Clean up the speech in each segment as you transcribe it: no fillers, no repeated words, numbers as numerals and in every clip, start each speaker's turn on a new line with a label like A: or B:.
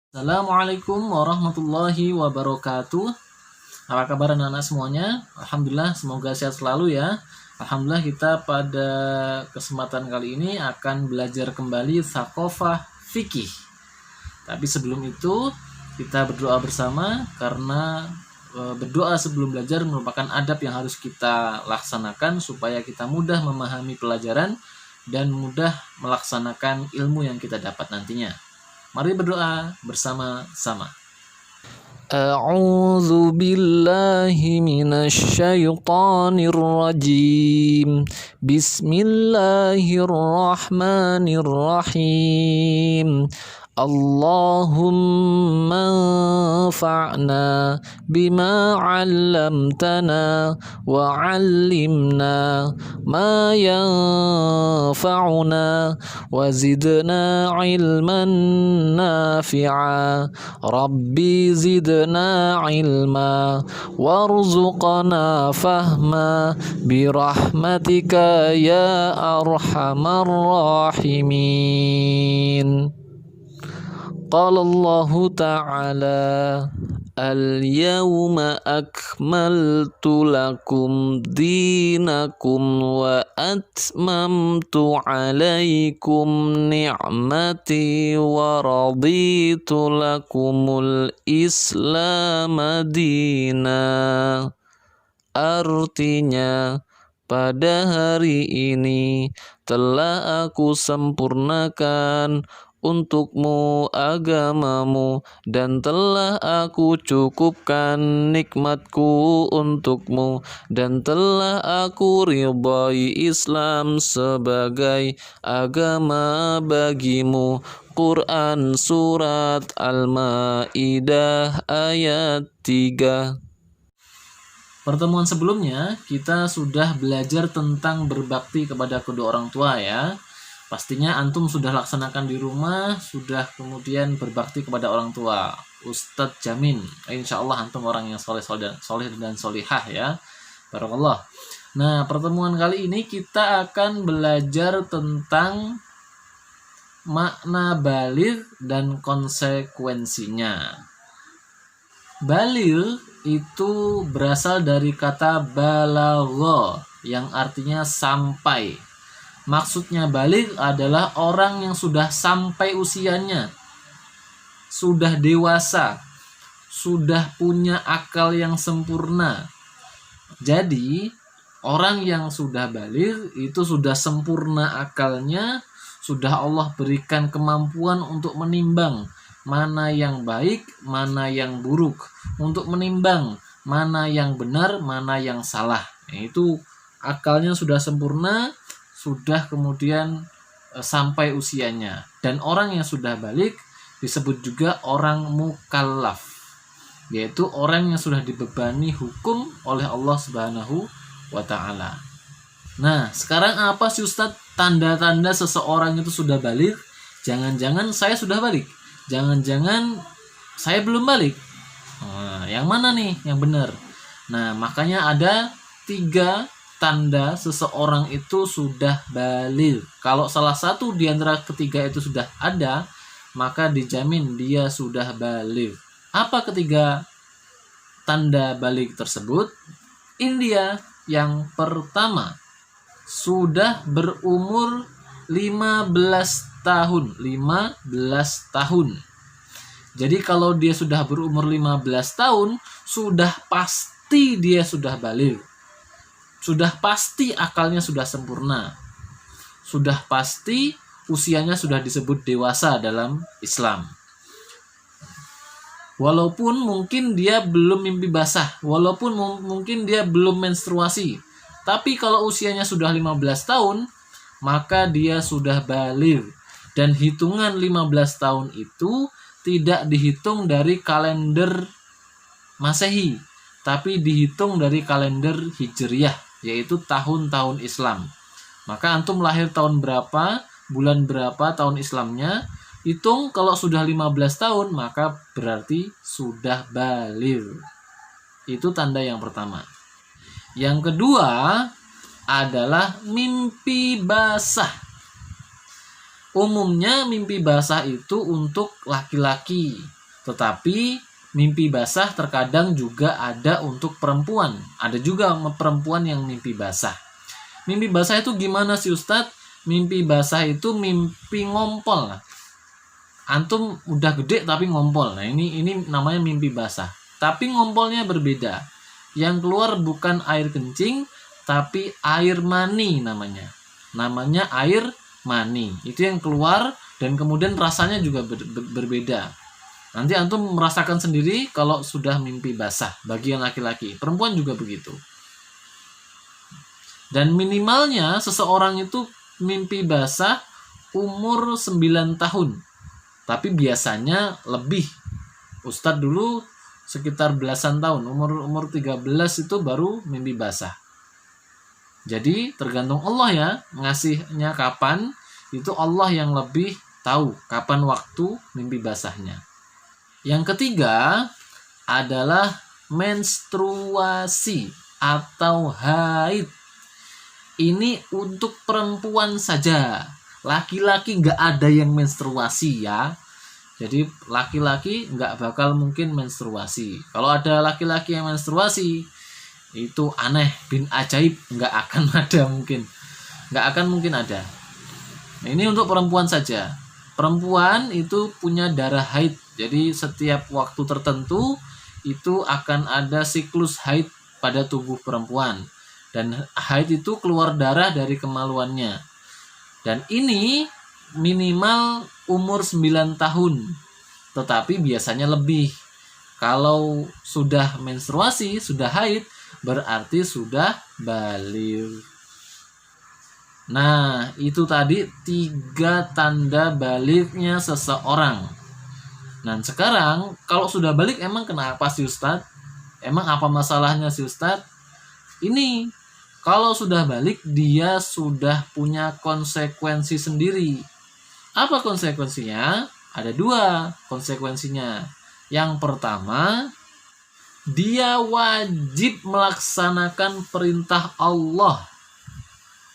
A: Assalamualaikum warahmatullahi wabarakatuh. Apa kabar anak-anak semuanya? Alhamdulillah, semoga sehat selalu ya. Alhamdulillah, kita pada kesempatan kali ini akan belajar kembali Thaqafah Fikih. Tapi sebelum itu, kita berdoa bersama karena berdoa sebelum belajar merupakan adab yang harus kita laksanakan supaya kita mudah memahami pelajaran dan mudah melaksanakan ilmu yang kita dapat nantinya. Mari berdoa bersama-sama.
B: أعوذ بالله من الشيطان الرجيم بسم الله الرحمن الرحيم اللهم انفعنا بما علمتنا وعلمنا ما ينفعنا وزدنا علما نافعا ربي زدنا علما وارزقنا فهما برحمتك يا أرحم الراحمين. قال الله تعالى اليوم أكملت لكم دينكم وأتممت عليكم نعمتي ورضيت لكم الإسلام دينا. Artinya, pada hari ini telah aku sempurnakan untukmu agamamu dan telah aku cukupkan nikmatku untukmu dan telah aku ridhai Islam sebagai agama bagimu. Quran Surat Al-Ma'idah ayat 3.
A: Pertemuan sebelumnya kita sudah belajar tentang berbakti kepada kedua orang tua ya. Pastinya antum sudah laksanakan di rumah, sudah kemudian berbakti kepada orang tua. Ustadz jamin, insya Allah antum orang yang soleh dan solihah ya. Barakallah. Nah, pertemuan kali ini kita akan belajar tentang makna baligh dan konsekuensinya. Baligh itu berasal dari kata balagha yang artinya sampai. Maksudnya baligh adalah orang yang sudah sampai usianya, sudah dewasa, sudah punya akal yang sempurna. Jadi, orang yang sudah baligh itu sudah sempurna akalnya, sudah Allah berikan kemampuan untuk menimbang mana yang baik, mana yang buruk, untuk menimbang mana yang benar, mana yang salah. Itu akalnya sudah sempurna, sudah kemudian sampai usianya. Dan orang yang sudah balik disebut juga orang mukallaf, yaitu orang yang sudah dibebani hukum oleh Allah Subhanahu wa ta'ala. Nah, sekarang apa sih Ustadz tanda-tanda seseorang itu sudah balik? Jangan-jangan saya sudah balik, jangan-jangan saya belum balik. Nah, yang mana nih yang benar? Nah, makanya ada 3 tanda seseorang itu sudah baligh. Kalau salah satu di antara ketiga itu sudah ada, maka dijamin dia sudah baligh. Apa ketiga tanda baligh tersebut? Ini dia. Yang pertama, sudah berumur 15 tahun. 15 tahun. Jadi kalau dia sudah berumur 15 tahun, sudah pasti dia sudah baligh. Sudah pasti akalnya sudah sempurna. Sudah pasti usianya sudah disebut dewasa dalam Islam. Walaupun mungkin dia belum mimpi basah, walaupun mungkin dia belum menstruasi, tapi kalau usianya sudah 15 tahun, maka dia sudah baligh. Dan hitungan 15 tahun itu tidak dihitung dari kalender Masehi, tapi dihitung dari kalender Hijriyah, yaitu tahun-tahun Islam. Maka antum lahir tahun berapa, bulan berapa tahun Islamnya, hitung kalau sudah 15 tahun, maka berarti sudah baligh. Itu tanda yang pertama. Yang kedua adalah mimpi basah. Umumnya mimpi basah itu untuk laki-laki, Tetapi mimpi basah terkadang juga ada untuk perempuan. Ada juga perempuan yang mimpi basah. Mimpi basah itu gimana sih Ustadz? Mimpi basah itu mimpi ngompol. Antum udah gede tapi ngompol. Nah, ini namanya mimpi basah. Tapi ngompolnya berbeda. Yang keluar bukan air kencing, tapi air mani namanya. Namanya air mani. Itu yang keluar dan kemudian rasanya juga berbeda. Nanti antum merasakan sendiri kalau sudah mimpi basah bagi yang laki-laki. Perempuan juga begitu. Dan minimalnya seseorang itu mimpi basah umur 9 tahun. Tapi biasanya lebih. Ustadz dulu sekitar belasan tahun. Umur 13 itu baru mimpi basah. Jadi tergantung Allah ya. Ngasihnya kapan, itu Allah yang lebih tahu kapan waktu mimpi basahnya. Yang ketiga adalah menstruasi atau haid. Ini untuk perempuan saja. Laki-laki nggak ada yang menstruasi ya. Jadi laki-laki nggak bakal mungkin menstruasi. Kalau ada laki-laki yang menstruasi, itu aneh, bin ajaib, nggak akan ada mungkin. Nggak akan mungkin ada. Nah, ini untuk perempuan saja. Perempuan itu punya darah haid. Jadi setiap waktu tertentu itu akan ada siklus haid pada tubuh perempuan. Dan haid itu keluar darah dari kemaluannya. Dan ini minimal umur 9 tahun. Tetapi biasanya lebih. Kalau sudah menstruasi, sudah haid, berarti sudah baligh. Nah, itu tadi 3 tanda balighnya seseorang. Nah, sekarang kalau sudah balik emang kenapa sih Ustadz? Emang apa masalahnya sih Ustadz? Ini, kalau sudah balik dia sudah punya konsekuensi sendiri. Apa konsekuensinya? Ada 2 konsekuensinya. Yang pertama, dia wajib melaksanakan perintah Allah.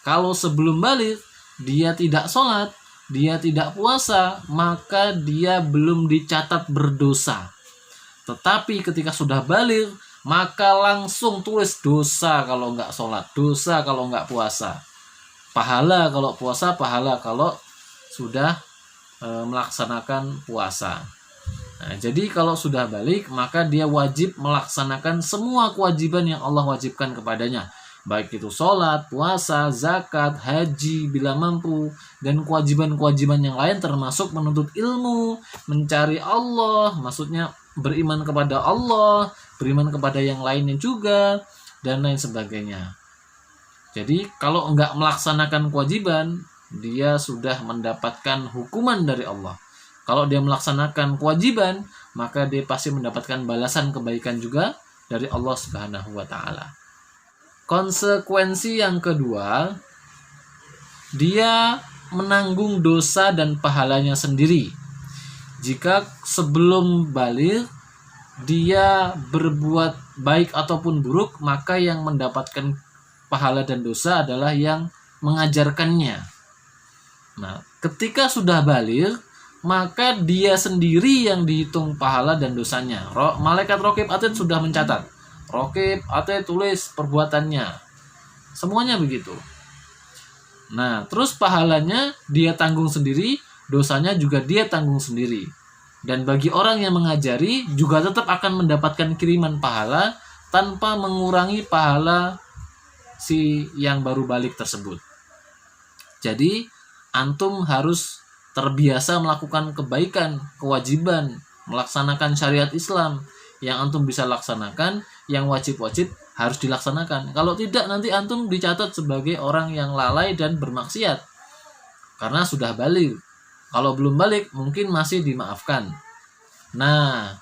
A: Kalau sebelum balik dia tidak sholat, dia tidak puasa, maka dia belum dicatat berdosa. Tetapi ketika sudah balik, maka langsung tulis dosa kalau nggak sholat, dosa kalau nggak puasa. Pahala kalau puasa, pahala kalau sudah melaksanakan puasa. Nah, jadi kalau sudah balik, maka dia wajib melaksanakan semua kewajiban yang Allah wajibkan kepadanya. Baik itu sholat, puasa, zakat, haji bila mampu, dan kewajiban-kewajiban yang lain termasuk menuntut ilmu, mencari Allah, maksudnya beriman kepada Allah, beriman kepada yang lainnya juga, dan lain sebagainya. Jadi kalau enggak melaksanakan kewajiban, dia sudah mendapatkan hukuman dari Allah. Kalau dia melaksanakan kewajiban, maka dia pasti mendapatkan balasan kebaikan juga dari Allah Subhanahu wa Ta'ala. Konsekuensi yang kedua, dia menanggung dosa dan pahalanya sendiri. Jika sebelum balik dia berbuat baik ataupun buruk, maka yang mendapatkan pahala dan dosa adalah yang mengajarkannya. Nah, ketika sudah balik, maka dia sendiri yang dihitung pahala dan dosanya. Malaikat Raqib Atid sudah mencatat. Raqib Atid tulis perbuatannya. Semuanya begitu. Nah, terus pahalanya dia tanggung sendiri, dosanya juga dia tanggung sendiri. Dan bagi orang yang mengajari juga tetap akan mendapatkan kiriman pahala tanpa mengurangi pahala si yang baru balik tersebut. Jadi, antum harus terbiasa melakukan kebaikan, kewajiban, melaksanakan syariat Islam yang antum bisa laksanakan, yang wajib-wajib harus dilaksanakan. Kalau tidak, nanti antum dicatat sebagai orang yang lalai dan bermaksiat karena sudah balik. Kalau belum balik mungkin masih dimaafkan. Nah,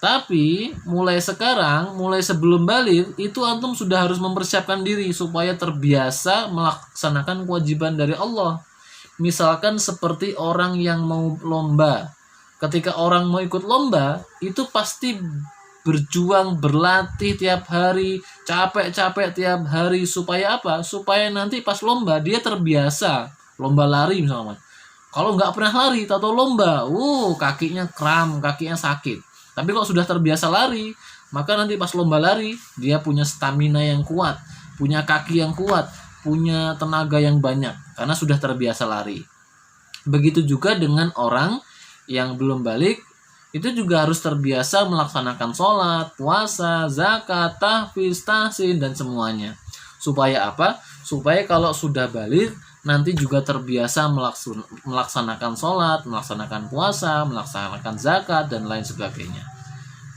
A: tapi mulai sekarang, mulai sebelum balik, itu antum sudah harus mempersiapkan diri supaya terbiasa melaksanakan kewajiban dari Allah. Misalkan seperti orang yang mau lomba. Ketika orang mau ikut lomba, itu pasti berjuang, berlatih tiap hari, capek-capek tiap hari. Supaya apa? Supaya nanti pas lomba, dia terbiasa. Lomba lari misalnya. Kalau nggak pernah lari atau lomba, kakinya kram, kakinya sakit. Tapi kalau sudah terbiasa lari, maka nanti pas lomba lari, dia punya stamina yang kuat, punya kaki yang kuat, punya tenaga yang banyak, karena sudah terbiasa lari. Begitu juga dengan orang yang belum balik, itu juga harus terbiasa melaksanakan sholat, puasa, zakat, tahfiz, tahsin, dan semuanya. Supaya apa? Supaya kalau sudah balik, nanti juga terbiasa melaksanakan sholat, melaksanakan puasa, melaksanakan zakat, dan lain sebagainya.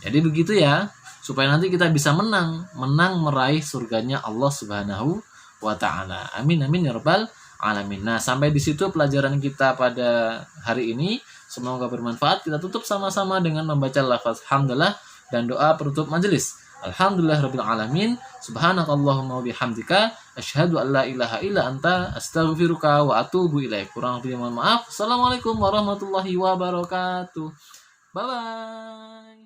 A: Jadi begitu ya, supaya nanti kita bisa menang meraih surganya Allah Subhanahu wa Ta'ala. Amin amin ya rabbal alamin. Nah, sampai di situ pelajaran kita pada hari ini. Semoga bermanfaat. Kita tutup sama-sama dengan membaca lafaz hamdalah dan doa penutup majelis. Alhamdulillahirabbil alamin. Subhanakallahumma wa bihamdika asyhadu an la ilaha illa anta astaghfiruka wa atubu ilaik. Kurang lebih mohon maaf. Assalamualaikum warahmatullahi wabarakatuh. Bye bye.